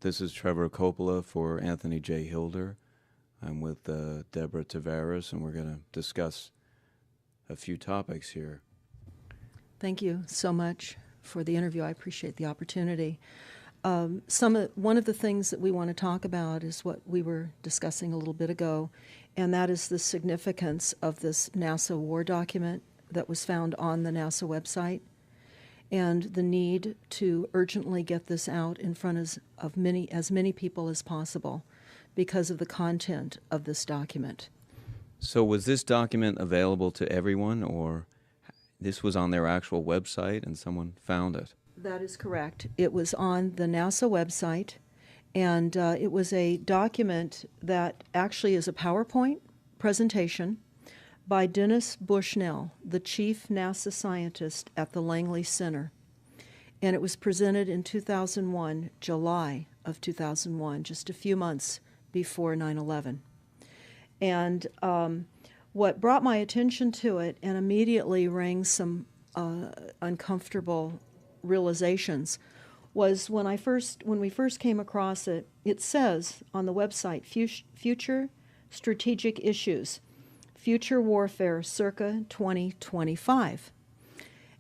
This is Trevor Coppola for Anthony J. Hilder. I'm with Deborah Tavares, and we're going to discuss a few topics here. Thank you so much for the interview. I appreciate the opportunity. One of the things that we want to talk about is what we were discussing a little bit ago, and that is the significance of this NASA war document that was found on the NASA website, and the need to urgently get this out in front of as many people as possible because of the content of this document. So was this document available to everyone, or this was on their actual website and someone found it? That is correct. It was on the NASA website, and it was a document that actually is a PowerPoint presentation by Dennis Bushnell, the chief NASA scientist at the Langley Center. And it was presented in 2001, July of 2001, just a few months before 9/11. And what brought my attention to it and immediately rang some uncomfortable realizations was when we first came across it. It says on the website, future strategic issues, future warfare circa 2025.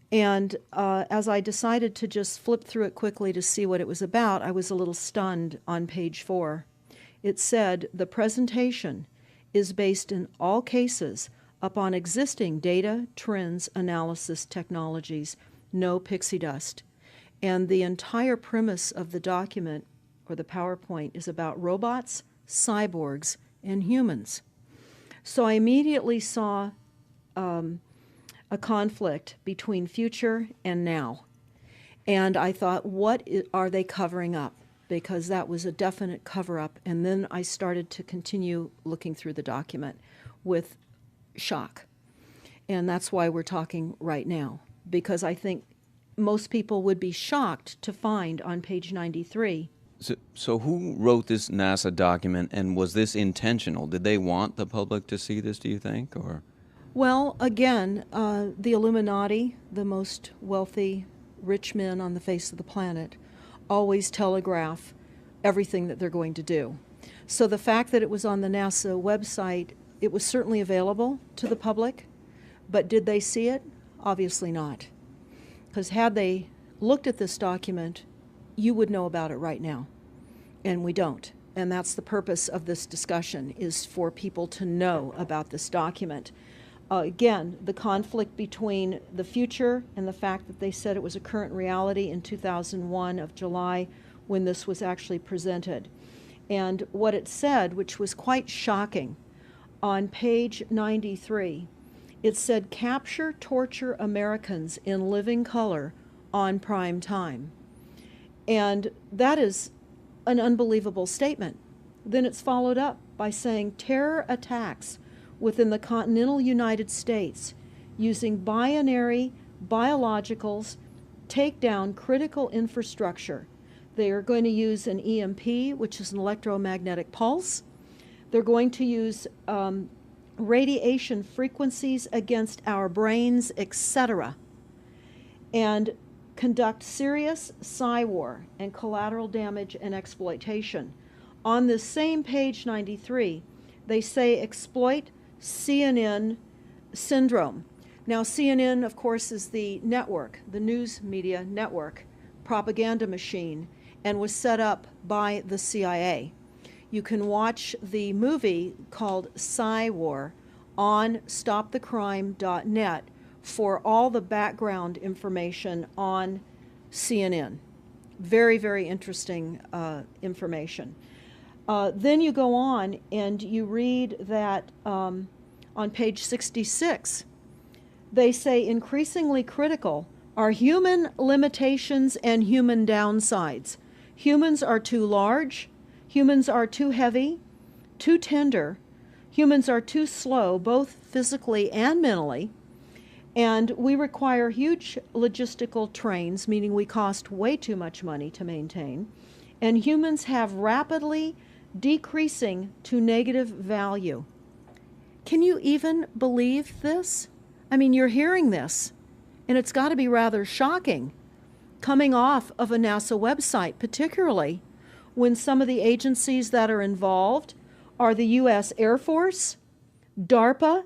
And as I decided to just flip through it quickly to see what it was about, I was a little stunned on page 4. It said, the presentation is based in all cases upon existing data, trends, analysis technologies, no pixie dust. And the entire premise of the document, or the PowerPoint, is about robots, cyborgs, and humans. So I immediately saw a conflict between future and now. And I thought, what are they covering up? Because that was a definite cover-up. And then I started to continue looking through the document with shock. And that's why we're talking right now, because I think most people would be shocked to find on page 93. So who wrote this NASA document, and was this intentional? Did they want the public to see this, do you think, or? Well, again, the Illuminati, the most wealthy, rich men on the face of the planet, always telegraph everything that they're going to do. So the fact that it was on the NASA website, it was certainly available to the public, but did they see it? Obviously not. Because had they looked at this document, you would know about it right now, and we don't. And that's the purpose of this discussion, is for people to know about this document. Again, the conflict between the future and the fact that they said it was a current reality in 2001 of July when this was actually presented. And what it said, which was quite shocking, on page 93, it said, capture, torture Americans in living color on prime time. And that is an unbelievable statement. Then it's followed up by saying terror attacks within the continental United States using binary biologicals take down critical infrastructure. They are going to use an EMP, which is an electromagnetic pulse. They're going to use radiation frequencies against our brains, etc., and conduct serious psy-war and collateral damage and exploitation. On this same page 93, they say exploit CNN syndrome. Now, CNN, of course, is the network, the news media network, propaganda machine, and was set up by the CIA. You can watch the movie called Psy-War on stopthecrime.net for all the background information on CNN. Very, very interesting information. Then you go on and you read that on page 66, they say increasingly critical are human limitations and human downsides. Humans are too large, humans are too heavy, too tender, humans are too slow, both physically and mentally, and we require huge logistical trains, meaning we cost way too much money to maintain, and humans have rapidly decreasing to negative value. Can you even believe this? I mean, you're hearing this, and it's got to be rather shocking coming off of a NASA website, particularly when some of the agencies that are involved are the U.S. Air Force, DARPA,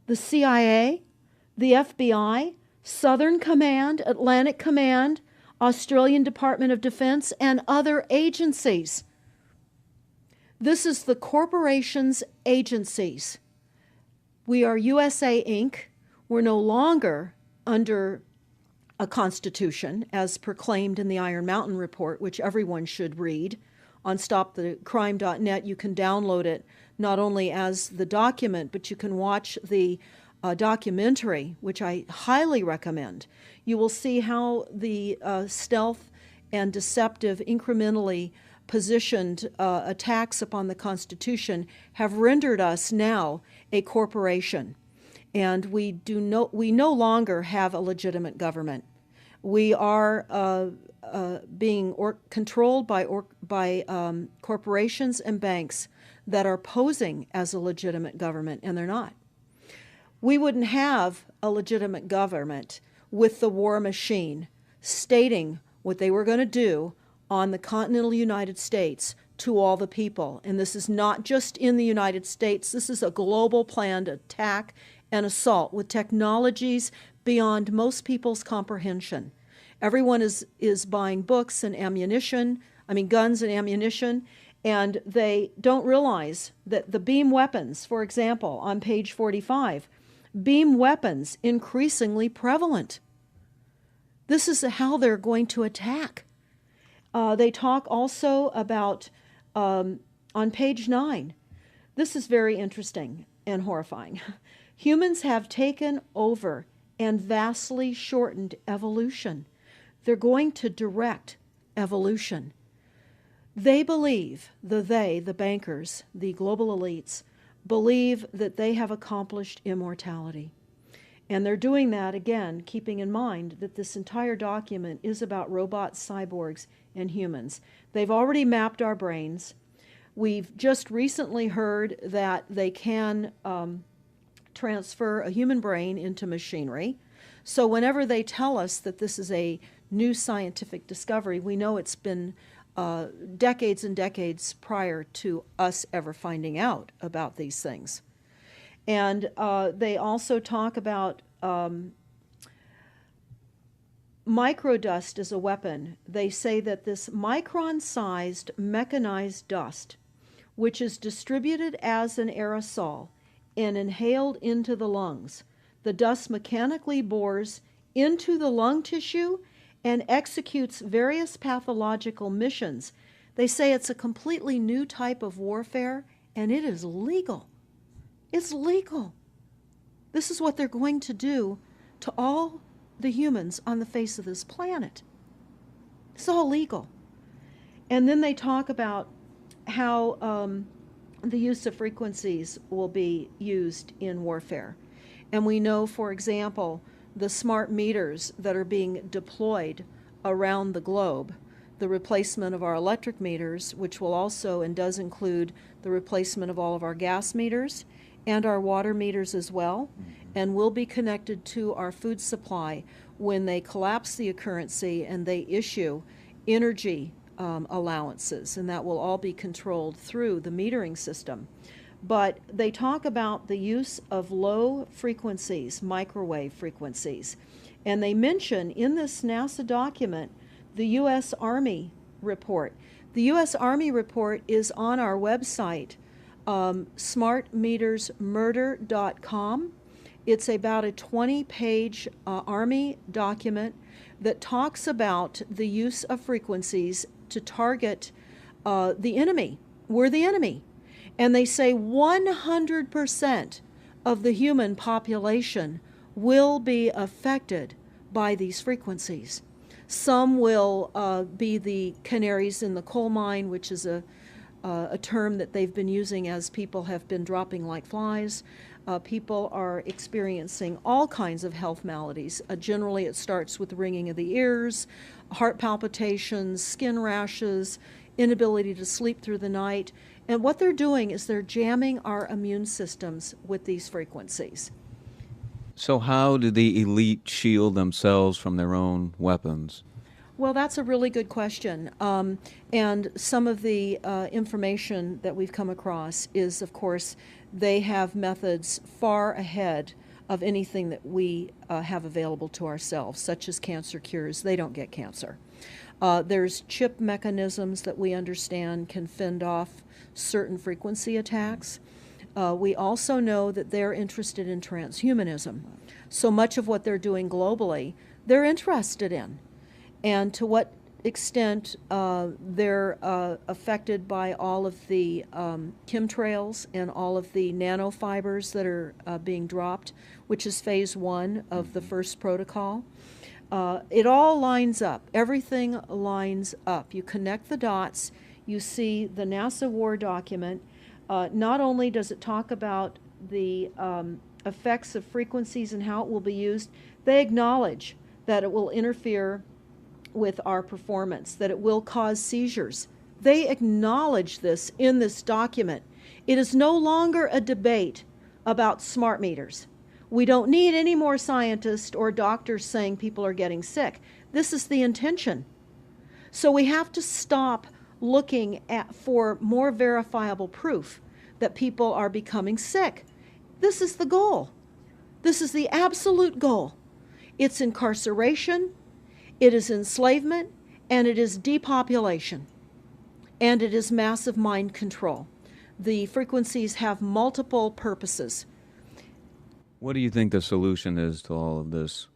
the CIA, the FBI, Southern Command, Atlantic Command, Australian Department of Defense, and other agencies. This is the corporation's agencies. We are USA Inc. We're no longer under a constitution as proclaimed in the Iron Mountain Report, which everyone should read. On stopthecrime.net, you can download it not only as the document, but you can watch the documentary, which I highly recommend. You will see how the stealth and deceptive, incrementally positioned attacks upon the Constitution have rendered us now a corporation. And we no longer have a legitimate government. We are being controlled by corporations and banks that are posing as a legitimate government, and they're not. We wouldn't have a legitimate government with the war machine stating what they were going to do on the continental United States to all the people. And this is not just in the United States. This is a global planned attack and assault with technologies beyond most people's comprehension. Everyone is buying books and ammunition, guns and ammunition, and they don't realize that the beam weapons, for example, on page 45, beam weapons increasingly prevalent. This is how they're going to attack. They talk also about, on page 9, this is very interesting and horrifying. Humans have taken over and vastly shortened evolution. They're going to direct evolution. They believe, the bankers, the global elites, believe that they have accomplished immortality. And they're doing that, again, keeping in mind that this entire document is about robots, cyborgs, and humans. They've already mapped our brains. We've just recently heard that they can transfer a human brain into machinery. So whenever they tell us that this is a new scientific discovery, we know it's been decades and decades prior to us ever finding out about these things. And they also talk about microdust as a weapon. They say that this micron-sized mechanized dust, which is distributed as an aerosol and inhaled into the lungs, the dust mechanically bores into the lung tissue and executes various pathological missions. They say it's a completely new type of warfare, and it is legal. It's legal. This is what they're going to do to all the humans on the face of this planet. It's all legal. And then they talk about how the use of frequencies will be used in warfare. And we know, for example, the smart meters that are being deployed around the globe, the replacement of our electric meters, which will also and does include the replacement of all of our gas meters and our water meters as well, and will be connected to our food supply when they collapse the currency and they issue energy allowances, and that will all be controlled through the metering system. But they talk about the use of low frequencies, microwave frequencies, and they mention in this NASA document the U.S. Army report. The U.S. Army report is on our website, smartmetersmurder.com. It's about a 20-page Army document that talks about the use of frequencies to target the enemy. We're the enemy. And they say 100% of the human population will be affected by these frequencies. Some will be the canaries in the coal mine, which is a term that they've been using as people have been dropping like flies. People are experiencing all kinds of health maladies. Generally, it starts with ringing of the ears, heart palpitations, skin rashes, inability to sleep through the night. And what they're doing is they're jamming our immune systems with these frequencies. So how do the elite shield themselves from their own weapons? Well, that's a really good question. And some of the information that we've come across is, of course, they have methods far ahead of anything that we have available to ourselves, such as cancer cures. They don't get cancer. There's chip mechanisms that we understand can fend off certain frequency attacks. We also know that they're interested in transhumanism. So much of what they're doing globally, they're interested in. And to what extent they're affected by all of the chemtrails and all of the nanofibers that are being dropped, which is phase one of the first protocol. It all lines up. Everything lines up. You connect the dots. You see the NASA war document. Not only does it talk about the effects of frequencies and how it will be used, they acknowledge that it will interfere with our performance, that it will cause seizures. They acknowledge this in this document. It is no longer a debate about smart meters. We don't need any more scientists or doctors saying people are getting sick. This is the intention. So we have to stop looking for more verifiable proof that people are becoming sick. This is the goal. This is the absolute goal. It's incarceration, it is enslavement, and it is depopulation, and it is massive mind control. The frequencies have multiple purposes. What do you think the solution is to all of this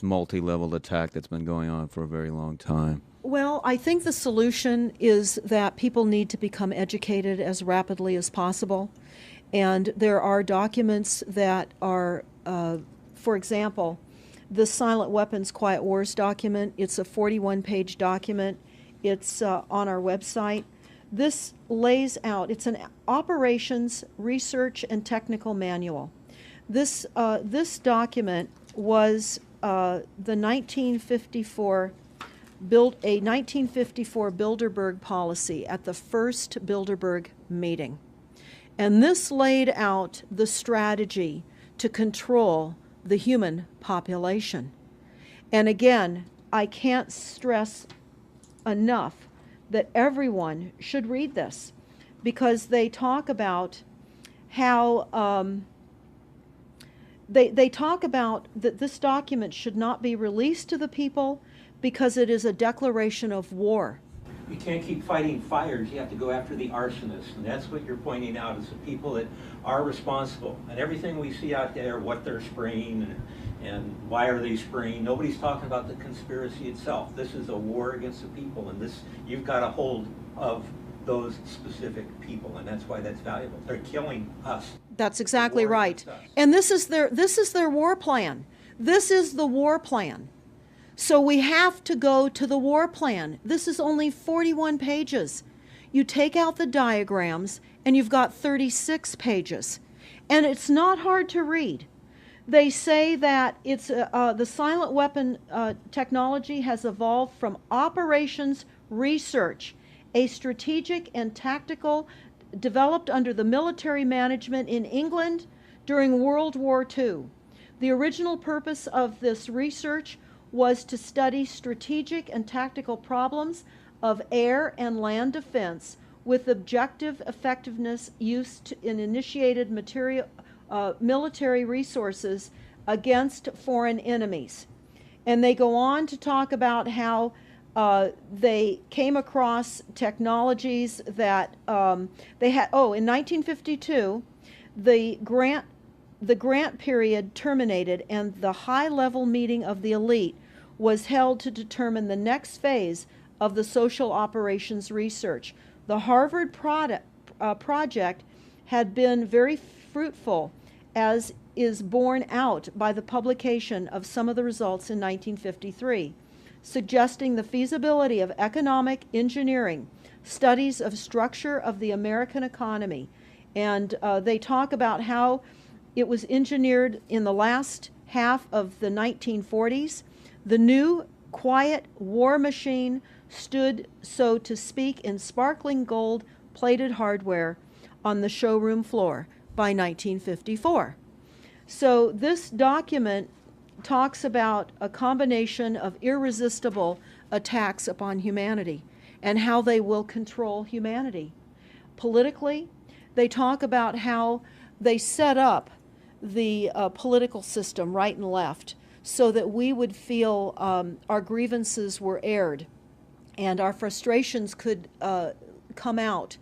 multi-level attack that's been going on for a very long time? Well, I think the solution is that people need to become educated as rapidly as possible. And there are documents that are, for example, the Silent Weapons Quiet Wars document. It's a 41-page document. It's on our website. This lays out, it's an operations, research, and technical manual. This document was the 1954 Bilderberg policy at the first Bilderberg meeting. And this laid out the strategy to control the human population. And again, I can't stress enough that everyone should read this, because they talk about how they talk about that this document should not be released to the people because it is a declaration of war. You can't keep fighting fires. You have to go after the arsonists. And that's what you're pointing out, is the people that are responsible. And everything we see out there, what they're spraying and why are they spraying, nobody's talking about the conspiracy itself. This is a war against the people, and this, you've got a hold of those specific people, and that's why that's valuable. They're killing us. That's exactly right. And this is their war plan. This is the war plan. So we have to go to the war plan. This is only 41 pages. You take out the diagrams and you've got 36 pages. And it's not hard to read. They say that it's the silent weapon technology has evolved from operations research, a strategic and tactical developed under the military management in England during World War II. The original purpose of this research was to study strategic and tactical problems of air and land defense with objective effectiveness used in initiated military resources against foreign enemies. And they go on to talk about how they came across technologies that they had. Oh, in 1952, the grant period terminated and the high-level meeting of the elite was held to determine the next phase of the social operations research. The Harvard project had been very fruitful, as is borne out by the publication of some of the results in 1953, suggesting the feasibility of economic engineering, studies of structure of the American economy. And they talk about how it was engineered in the last half of the 1940s. The new quiet war machine stood, so to speak, in sparkling gold plated hardware on the showroom floor by 1954. So this document talks about a combination of irresistible attacks upon humanity and how they will control humanity. Politically, they talk about how they set up the political system right and left so that we would feel our grievances were aired and our frustrations could come out.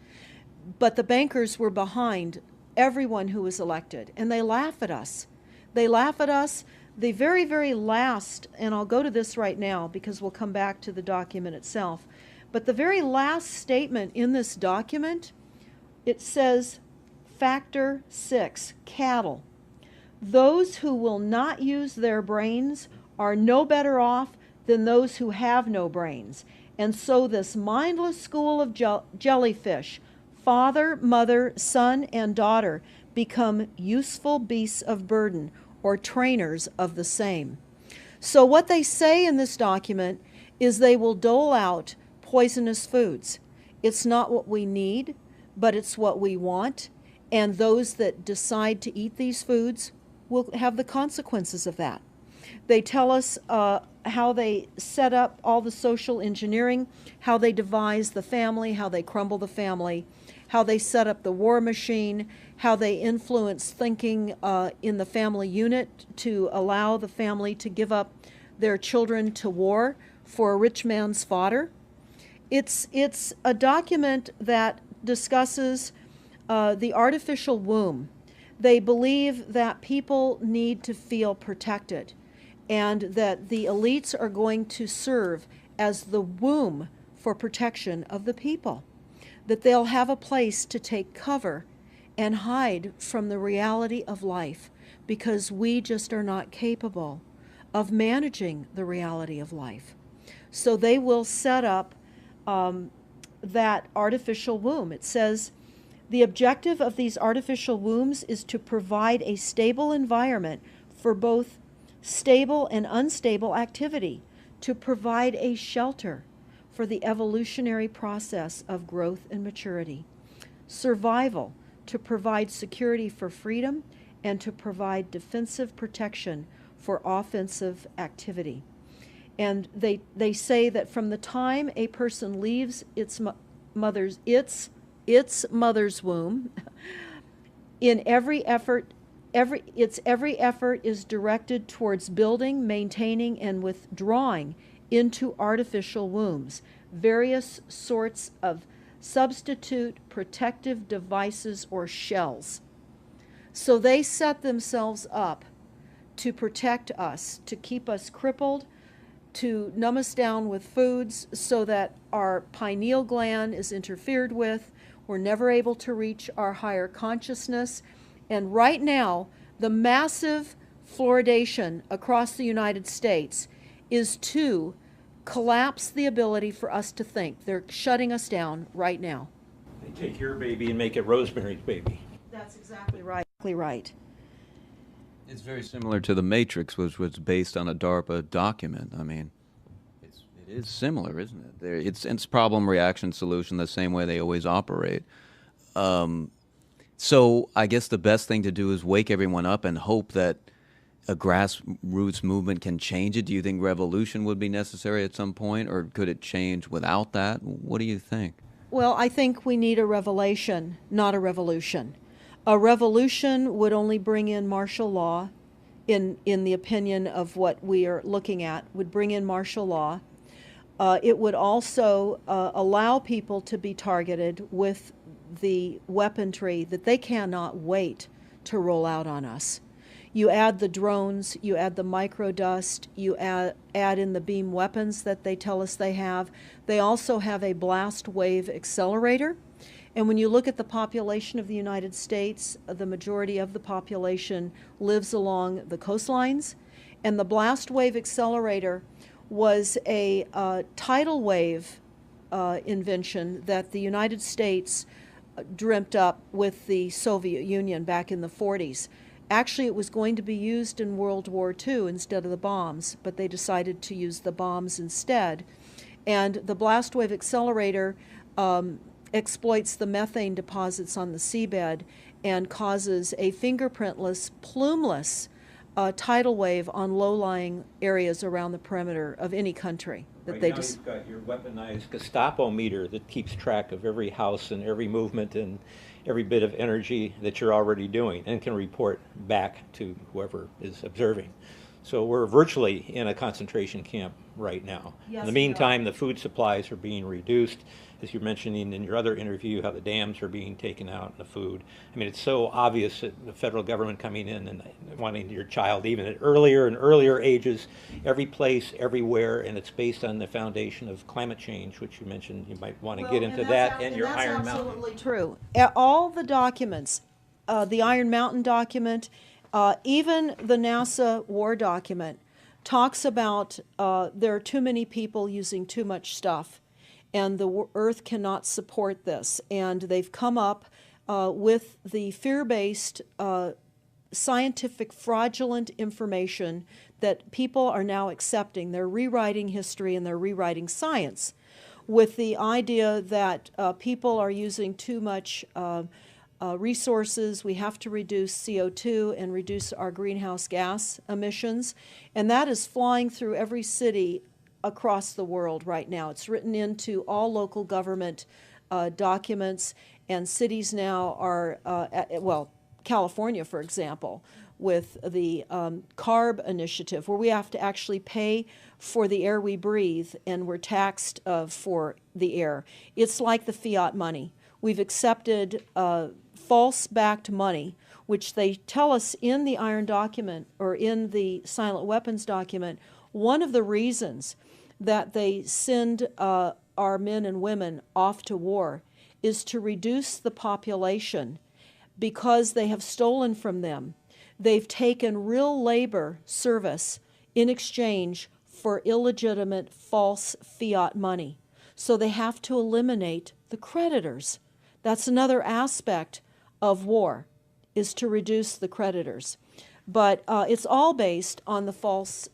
But the bankers were behind everyone who was elected, and they laugh at us. They laugh at us. The very, very last, and I'll go to this right now because we'll come back to the document itself, but the very last statement in this document, it says, Factor 6, cattle. Those who will not use their brains are no better off than those who have no brains. And so this mindless school of jellyfish, father, mother, son, and daughter, become useful beasts of burden, or trainers of the same. So what they say in this document is they will dole out poisonous foods. It's not what we need, but it's what we want, and those that decide to eat these foods will have the consequences of that. They tell us how they set up all the social engineering, how they devise the family, how they crumble the family, how they set up the war machine, how they influence thinking in the family unit to allow the family to give up their children to war for a rich man's fodder. It's a document that discusses the artificial womb. They believe that people need to feel protected and that the elites are going to serve as the womb for protection of the people, that they'll have a place to take cover and hide from the reality of life because we just are not capable of managing the reality of life. So they will set up that artificial womb. It says, the objective of these artificial wombs is to provide a stable environment for both stable and unstable activity, to provide a shelter for the evolutionary process of growth and maturity, survival, to provide security for freedom, and to provide defensive protection for offensive activity. And they say that from the time a person leaves its mother's womb, in every effort is directed towards building, maintaining, and withdrawing into artificial wombs various sorts of substitute protective devices or shells. So they set themselves up to protect us, to keep us crippled, to numb us down with foods so that our pineal gland is interfered with. We're never able to reach our higher consciousness. And right now, the massive fluoridation across the United States is to collapse the ability for us to think. They're shutting us down right now. They take your baby and make it Rosemary's Baby. That's exactly right. Right. It's very similar to The Matrix, which was based on a DARPA document. I mean, it is similar, isn't it? It's problem, reaction, solution, the same way they always operate. So I guess the best thing to do is wake everyone up and hope that a grassroots movement can change it. Do you think revolution would be necessary at some point, or could it change without that? What do you think? Well, I think we need a revelation, not a revolution. A revolution would only bring in martial law, in the opinion of what we are looking at, would bring in martial law. It would also allow people to be targeted with the weaponry that they cannot wait to roll out on us. You add the drones, you add the microdust, you add in the beam weapons that they tell us they have. They also have a blast wave accelerator. And when you look at the population of the United States, the majority of the population lives along the coastlines. And the blast wave accelerator was a tidal wave invention that the United States dreamt up with the Soviet Union back in the 40s. Actually, it was going to be used in World War II instead of the bombs, but they decided to use the bombs instead. And the blast wave accelerator exploits the methane deposits on the seabed and causes a fingerprintless, plumeless tidal wave on low-lying areas around the perimeter of any country that Right they now, just. you've got your weaponized Gestapo meter that keeps track of every house and every movement and every bit of energy that you're already doing and can report back to whoever is observing. So we're virtually in a concentration camp right now. Yes, In the we are. meantime, the food supplies are being reduced, as you're mentioning in your other interview, how the dams are being taken out and the food. I mean, it's so obvious that the federal government coming in and wanting your child even at earlier and earlier ages, every place, everywhere, and it's based on the foundation of climate change, which you mentioned you might want to get into that, and your Iron That's Mountain. absolutely true. All the documents, the Iron Mountain document, even the NASA war document, talks about there are too many people using too much stuff, and the Earth cannot support this. And they've come up with the fear-based, scientific, fraudulent information that people are now accepting. They're rewriting history and they're rewriting science with the idea that people are using too much resources. We have to reduce CO2 and reduce our greenhouse gas emissions. And that is flying through every city across the world right now. It's written into all local government documents, and cities now are, well, California, for example, with the CARB initiative, where we have to actually pay for the air we breathe, and we're taxed for the air. It's like the fiat money. We've accepted false-backed money, which they tell us in the Iron document, or in the silent weapons document, one of the reasons that they send our men and women off to war is to reduce the population because they have stolen from them. They've taken real labor service in exchange for illegitimate false fiat money. So they have to eliminate the creditors. That's another aspect of war, is to reduce the creditors. But it's all based on the false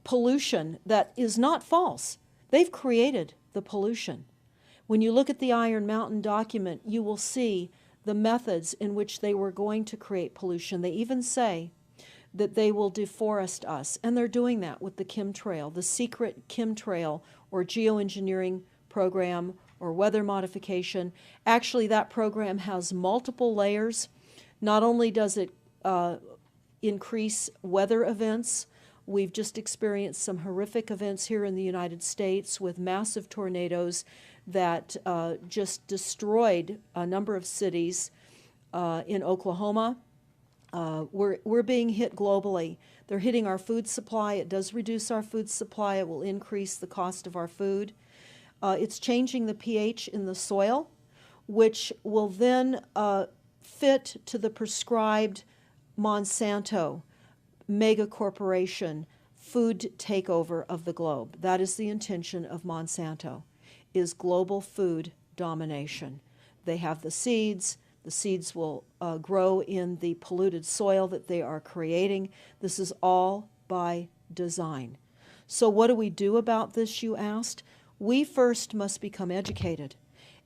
pollution that is not false. They've created the pollution. When you look at the Iron Mountain document, you will see the methods in which they were going to create pollution. They even say that they will deforest us, and they're doing that with the chemtrail, the secret chemtrail or geoengineering program or weather modification. Actually, that program has multiple layers. Not only does it increase weather events, we've just experienced some horrific events here in the United States with massive tornadoes that just destroyed a number of cities in Oklahoma. We're being hit globally. They're hitting our food supply. It does reduce our food supply. It will increase the cost of our food. It's changing the pH in the soil, which will then fit to the prescribed Monsanto mega corporation food takeover of the globe. That is the intention of Monsanto, is global food domination. They have the seeds. The seeds will grow in the polluted soil that they are creating. This is all by design. So what do we do about this, you asked? We first must become educated.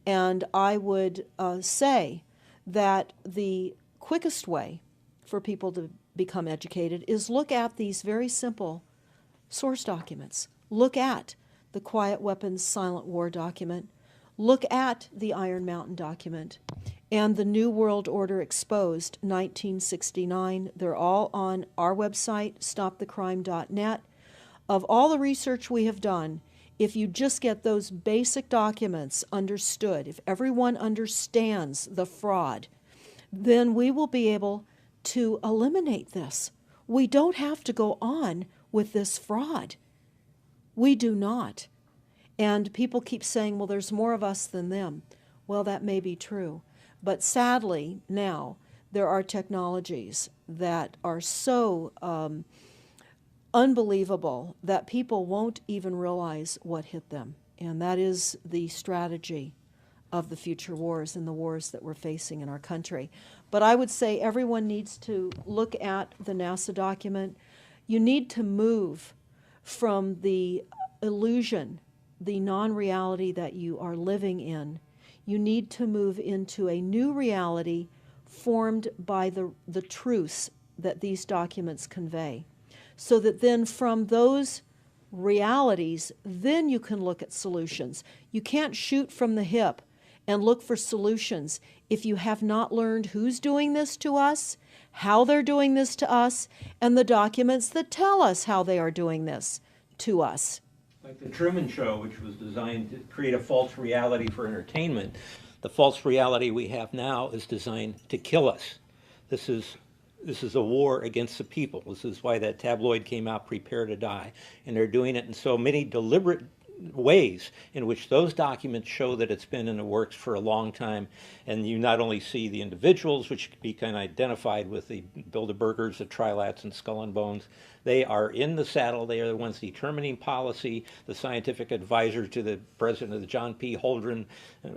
And I would say that the quickest way for people to become educated is look at these very simple source documents. Look at the Quiet Weapons Silent War document. Look at the Iron Mountain document and the New World Order Exposed, 1969. They're all on our website, stopthecrime.net. Of all the research we have done, if you just get those basic documents understood, if everyone understands the fraud, then we will be able to eliminate this. We don't have to go on with this fraud. We do not. And people keep saying, well, there's more of us than them. Well, that may be true. But sadly, now, there are technologies that are so unbelievable that people won't even realize what hit them. And that is the strategy of the future wars and the wars that we're facing in our country. But I would say everyone needs to look at the NASA document. You need to move from the illusion, the non-reality that you are living in. You need to move into a new reality formed by the truths that these documents convey. So that then from those realities, then you can look at solutions. You can't shoot from the hip and look for solutions if you have not learned who's doing this to us, how they're doing this to us, and the documents that tell us how they are doing this to us. Like the Truman Show, which was designed to create a false reality for entertainment, the false reality we have now is designed to kill us. This is a war against the people. This is why that tabloid came out, Prepare to Die. And they're doing it in so many deliberate ways in which those documents show that it's been in the works for a long time. And you not only see the individuals, which can be kind of identified with the Bilderbergers, the Trilats, and Skull and Bones. They are in the saddle. They are the ones determining policy, the scientific advisor to the president of the John P. Holdren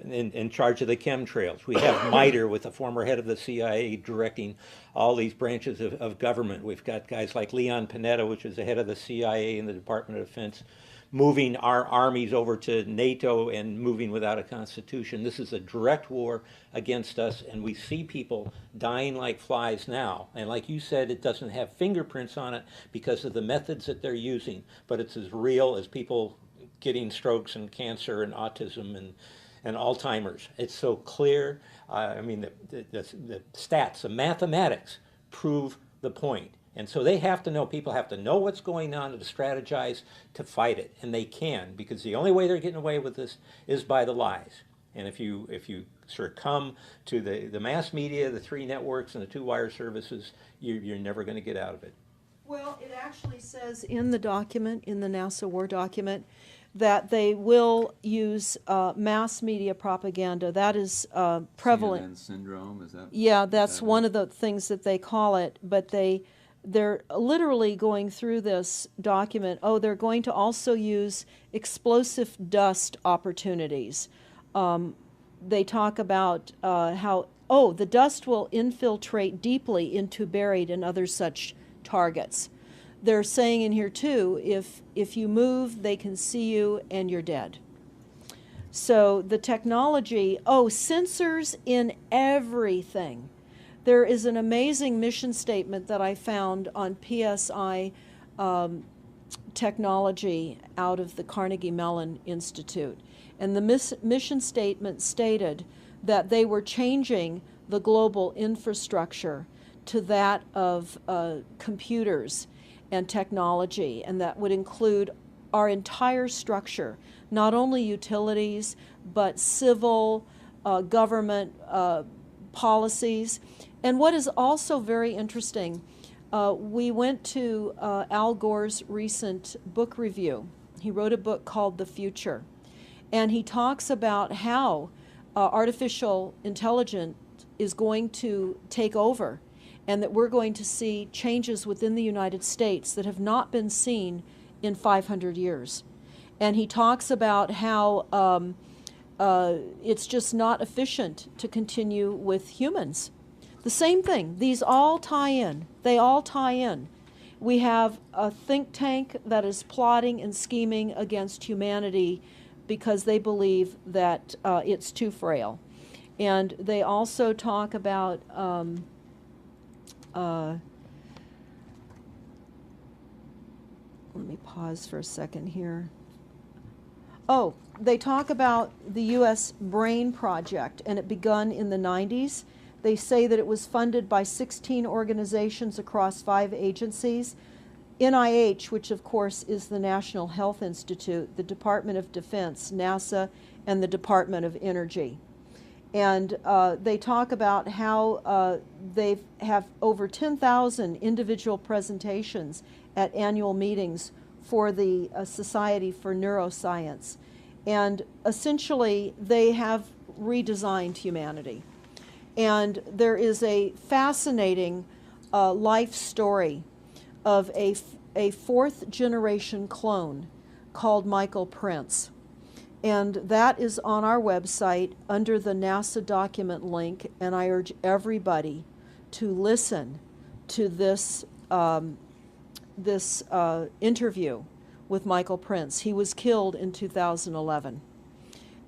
in charge of the chemtrails. We have MITRE with the former head of the CIA directing all these branches of government. We've got guys like Leon Panetta, which is the head of the CIA and the Department of Defense, moving our armies over to NATO and moving without a constitution. This is a direct war against us, and we see people dying like flies now. And like you said, it doesn't have fingerprints on it because of the methods that they're using, but it's as real as people getting strokes and cancer and autism and Alzheimer's. It's so clear. I mean, the stats, the mathematics prove the point. And so they have to know, people have to know what's going on to strategize to fight it. And they can, because the only way they're getting away with this is by the lies. And if you succumb to the mass media, the three networks, and the two wire services, you're never going to get out of it. Well, it actually says in the document, in the NASA War document, that they will use mass media propaganda. That is prevalent. CNN syndrome, is that? Yeah, that's one of the things that they call it. But they're literally going through this document. Oh, they're going to also use explosive dust opportunities. They talk about how, the dust will infiltrate deeply into buried and other such targets. They're saying in here too, if you move, they can see you and you're dead. So the technology, sensors in everything. There is an amazing mission statement that I found on PSI technology out of the Carnegie Mellon Institute. And the mission statement stated that they were changing the global infrastructure to that of computers and technology, and that would include our entire structure, not only utilities, but civil, government policies. And what is also very interesting, we went to Al Gore's recent book review. He wrote a book called The Future, and he talks about how artificial intelligence is going to take over, and that we're going to see changes within the United States that have not been seen in 500 years. And he talks about how it's just not efficient to continue with humans. The same thing. These all tie in. They all tie in. We have a think tank that is plotting and scheming against humanity because they believe that it's too frail. And they also talk about let me pause for a second here. They talk about the U.S. Brain Project, and it begun in the 90s. They say that it was funded by 16 organizations across 5 agencies. NIH, which of course is the National Health Institute, the Department of Defense, NASA, and the Department of Energy. And they talk about how they have over 10,000 individual presentations at annual meetings for the Society for Neuroscience. And essentially, they have redesigned humanity. And there is a fascinating life story of a 4th generation clone called Michael Prince. And that is on our website under the NASA document link, and I urge everybody to listen to this interview with Michael Prince. He was killed in 2011,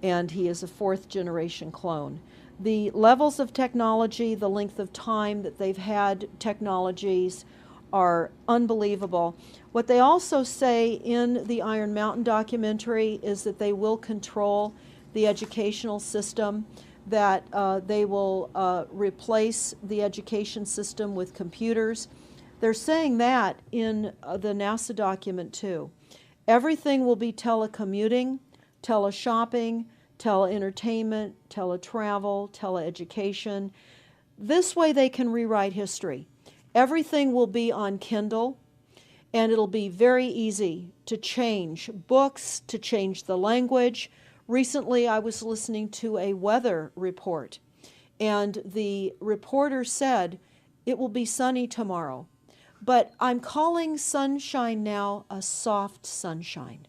and he is a 4th generation clone. The levels of technology, the length of time that they've had technologies are unbelievable. What they also say in the Iron Mountain documentary is that they will control the educational system, that they will replace the education system with computers. They're saying that in the NASA document too. Everything will be telecommuting, teleshopping, tele-entertainment, tele-travel, tele-education. This way they can rewrite history. Everything will be on Kindle, and it'll be very easy to change books, to change the language. Recently I was listening to a weather report, and the reporter said it will be sunny tomorrow. But I'm calling sunshine now a soft sunshine,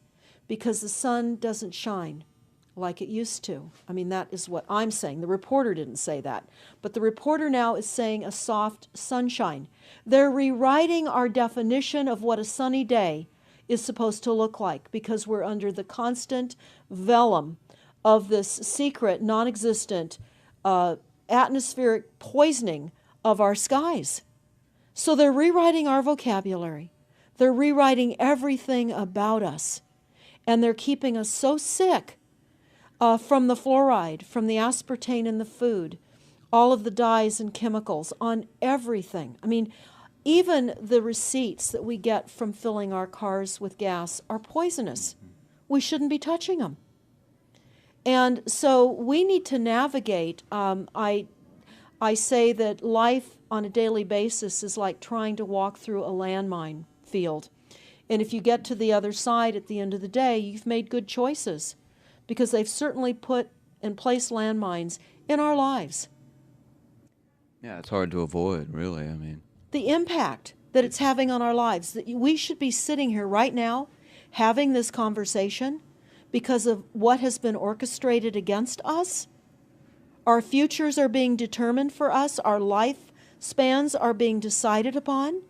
because the sun doesn't shine like it used to. I mean, that is what I'm saying. The reporter didn't say that. But the reporter now is saying a soft sunshine. They're rewriting our definition of what a sunny day is supposed to look like, because we're under the constant vellum of this secret, non-existent atmospheric poisoning of our skies. So they're rewriting our vocabulary. They're rewriting everything about us. And they're keeping us so sick from the fluoride, from the aspartame in the food, all of the dyes and chemicals on everything. I mean, even the receipts that we get from filling our cars with gas are poisonous. We shouldn't be touching them. And so we need to navigate. I say that life on a daily basis is like trying to walk through a landmine field. And if you get to the other side at the end of the day, you've made good choices, because they've certainly put and placed landmines in our lives. Yeah, it's hard to avoid, really. I mean, The impact that it's having on our lives, that we should be sitting here right now having this conversation because of what has been orchestrated against us. Our futures are being determined for us. Our lifespans are being decided upon.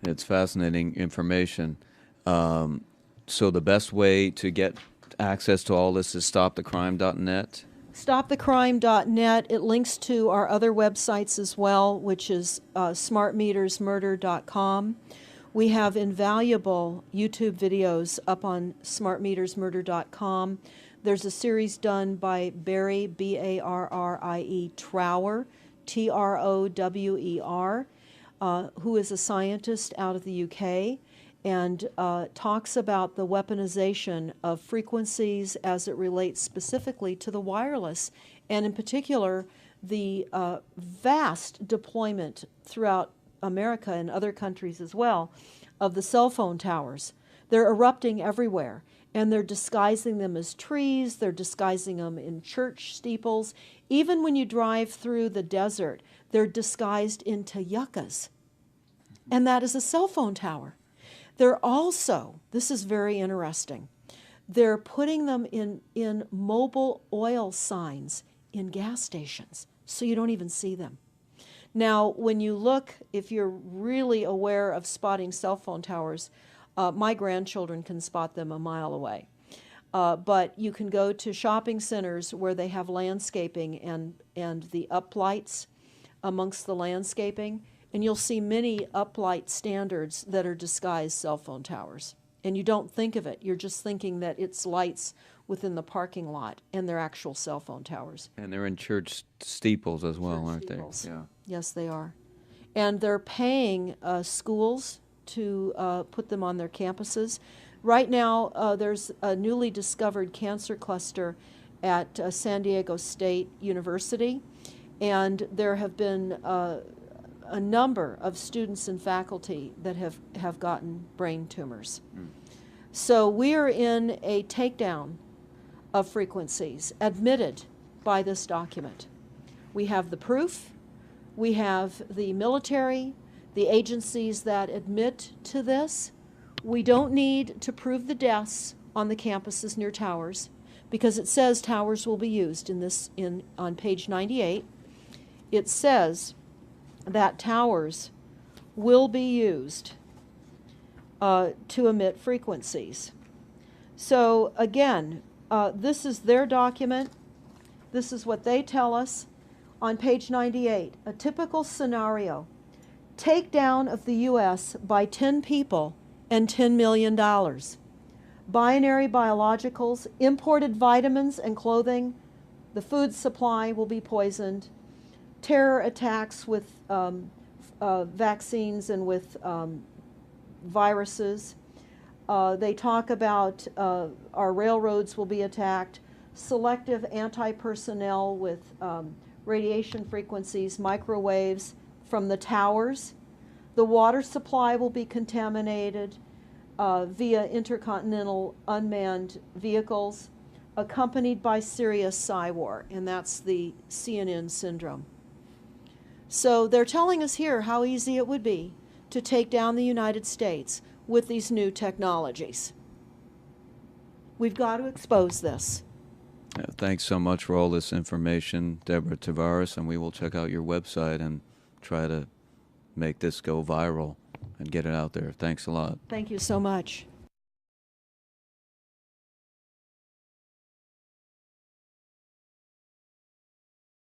it's fascinating information. So the best way to get access to all this is stopthecrime.net. StopTheCrime.net. It links to our other websites as well, which is smartmetersmurder.com. We have invaluable YouTube videos up on smartmetersmurder.com. There's a series done by Barry, B-A-R-R-I-E, Trower, T-R-O-W-E-R, who is a scientist out of the UK, and talks about the weaponization of frequencies as it relates specifically to the wireless, and in particular, the vast deployment throughout America and other countries as well of the cell phone towers. They're erupting everywhere, and they're disguising them as trees, they're disguising them in church steeples. Even when you drive through the desert, they're disguised into yuccas, and that is a cell phone tower. They're also, this is very interesting, they're putting them in mobile oil signs in gas stations, so you don't even see them. Now, when you look, if you're really aware of spotting cell phone towers, my grandchildren can spot them a mile away. But you can go to shopping centers where they have landscaping and the uplights amongst the landscaping, and you'll see many uplight standards that are disguised cell phone towers. And you don't think of it. You're just thinking that it's lights within the parking lot, and they're actual cell phone towers. And they're in church steeples as well, Church aren't steeples. they? Yeah. Yes, they are. And they're paying schools to put them on their campuses. Right now, there's a newly discovered cancer cluster at San Diego State University, and there have been a number of students and faculty that have gotten brain tumors. So we are in a takedown of frequencies admitted by this document. We have the proof, we have the military, the agencies that admit to this. We don't need to prove the deaths on the campuses near towers, because it says towers will be used on page 98. It says that towers will be used to emit frequencies. So again, this is their document. This is what they tell us on page 98. A typical scenario: takedown of the U.S. by 10 people and $10 million. Binary biologicals, imported vitamins and clothing, the food supply will be poisoned. Terror attacks with vaccines and with viruses. They talk about our railroads will be attacked. Selective anti-personnel with radiation frequencies, microwaves from the towers. The water supply will be contaminated via intercontinental unmanned vehicles, accompanied by serious psy-war, and that's the CNN syndrome. So they're telling us here how easy it would be to take down the United States with these new technologies. We've got to expose this. Thanks so much for all this information, Deborah Tavares, and we will check out your website and try to make this go viral and get it out there. Thanks a lot. Thank you so much.